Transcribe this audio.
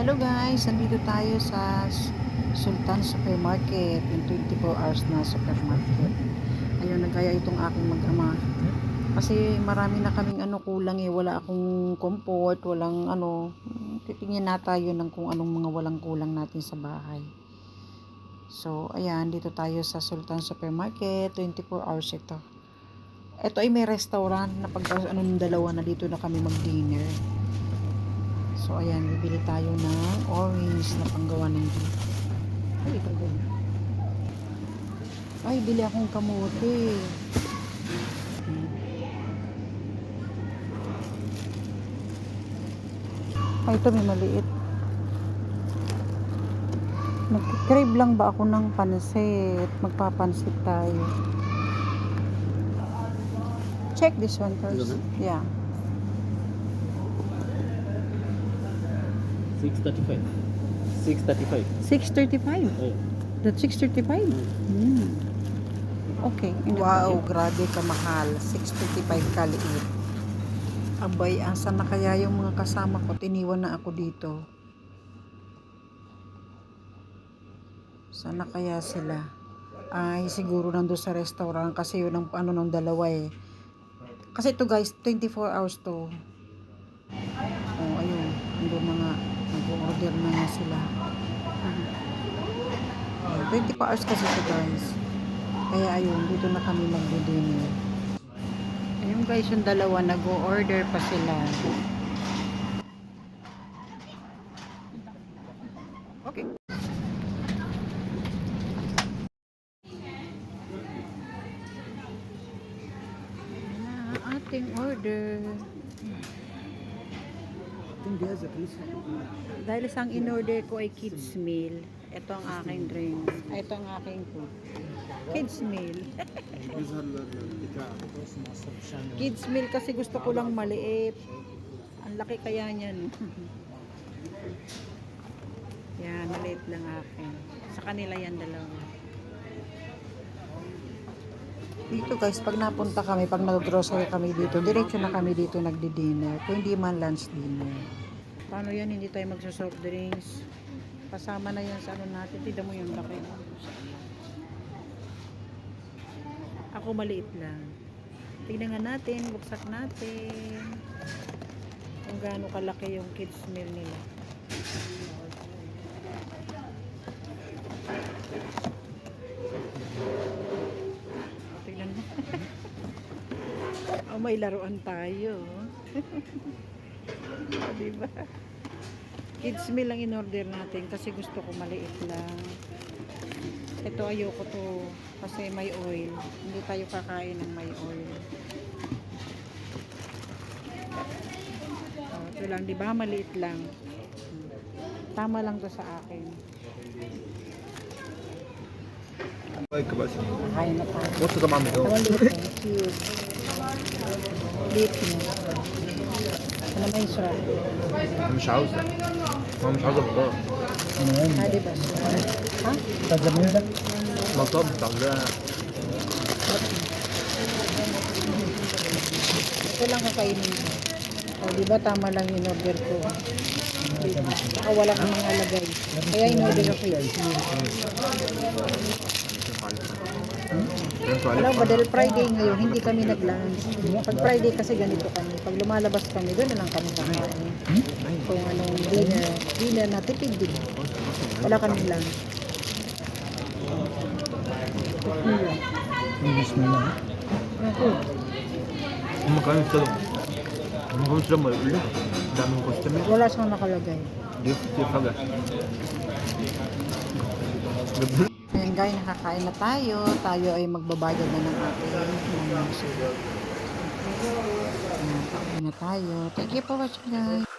Hello guys, nandito tayo sa Sultan Supermarket, yung 24 hours na supermarket. Ayun, nagaya itong aking mag-ama. Kasi marami na kaming kulang wala akong comfort, walang titingin na tayo ng kung anong mga walang kulang natin sa bahay. So, ayan, dito tayo sa Sultan Supermarket, 24 hours ito. Ito ay may restaurant na pag dalawa na dito na kami mag-dinner. So, ayan, bibili tayo ng orange na panggawa ng beef. Ay, ito ba? Ay, bili akong kamote. Ay, ito may maliit. Nag-crave lang ba ako ng pansit? Magpapansit tayo. Check this one first. Yeah. 635. 635. 635. Oh. That's 635? Okay. Wow, grabe kamahal. 635 kaliit. Abay, asan na kaya yung mga kasama ko? Tiniwan na ako dito. Sana kaya sila? Ay, siguro nandun sa restaurant kasi yun ang ng dalawa eh. Kasi ito guys, 24 hours to. Oh, ayun. Nandun na nga. Nag-order na nga sila. 24 hours kasi ito guys. Kaya ayun, dito na kami mag-dinner. Ayun guys, yung dalawa nag-order pa sila. Okay. Ayan na ating order. Dahil isang in-order ko ay kids meal. Ito ang aking drink. Ito ang aking food. Kids meal. Kids meal kasi gusto ko lang maliit. Ang laki kaya niyan. Yan, maliit lang akin. Sa kanila yan dalawa. Dito guys, pag napunta kami, pag nag-grocery kami dito, diretso na kami dito nagdi-dinner. Kung hindi man lunch dinner. Paano yan? Hindi tayo magsa-soft drinks. Kasama na yan sa natin. Tignan mo yung laki. Ako maliit lang. Tignan nga natin, buksak natin. Kung gaano kalaki yung kids meal nila. Tignan mo. Oh, may laruan tayo. Diba? Kids meal lang in-order natin kasi gusto ko maliit lang. Ito ayoko to kasi may oil. Hindi tayo kakain ng may oil. Oh, ito lang, di ba? Maliit lang. Tama lang to sa akin. Kain na tayo. What's the mom do? Cute. Liit mo. Ano may sarap? مش عاوزة. ماما مش عاوزة بطاطا. Hadi ba? Ha? بطاطا بتعملها. Ito lang kakainin ko. O, di ba tama lang yung order ko? Saka wala kang mga lagay. Kaya in-order ako yun. Alam ba, dahil Friday ngayon, hindi kami nag-lunch. Pag Friday kasi ganito kami. Pag lumalabas kami, doon na lang kami kakain. Kung anong dinner na tipid din. Wala kaming lunch. Ako. المكان السلم. المكان السلم ما يقول لك ده من كوستمي. Wala siyang nakalagay. دي كتير حاجة. Ayan guys, nakakain na tayo. Tayo ay magbabayad na ng ating mga. Ayan, pauwi na tayo. Thank you for watching guys.